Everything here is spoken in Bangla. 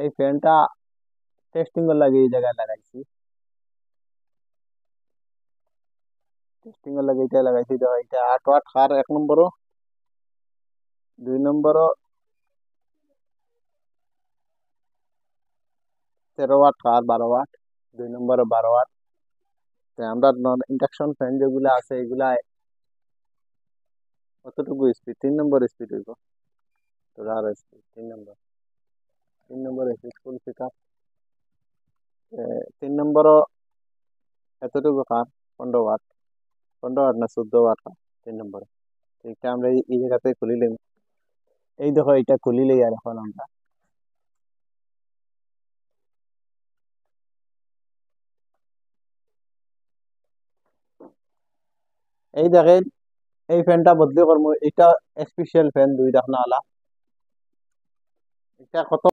এই ফ্যানটা টেস্টিং এর লাগে এই জায়গায় লাগাইছি। টেস্টিং এর লাগে এটা লাগাইছি, দেখো এটা 8 ওয়াট কার এক নম্বরও, 2 নম্বরও 13 ওয়াট কার, 12 ওয়াট, 2 নম্বরও 12 ওয়াট। তো আমরা নন ইন্ডাকশন ফ্যান যেগুলো আছে এগুলা কতটুকু স্পিড, 3 নম্বর স্পিড হইব, তোর আর স্পিড 3 নম্বর, 3 নম্বর স্পিড ফুল পিক আপ। 3 নম্বরও এতটুকু কার, 15 ওয়াট, 15 ওয়াট না 14 ওয়াট কার 3 নম্বরে। এটা আমরা এই জায়গাতে খুলিলাম, এই দেখো এটা খুলিলেই আর এখন আমরা এই দেখেন এই ফ্যানটা বদলি করবো, এটা স্পেশাল ফ্যান 2 ঢাকনাওয়ালা। এটা কত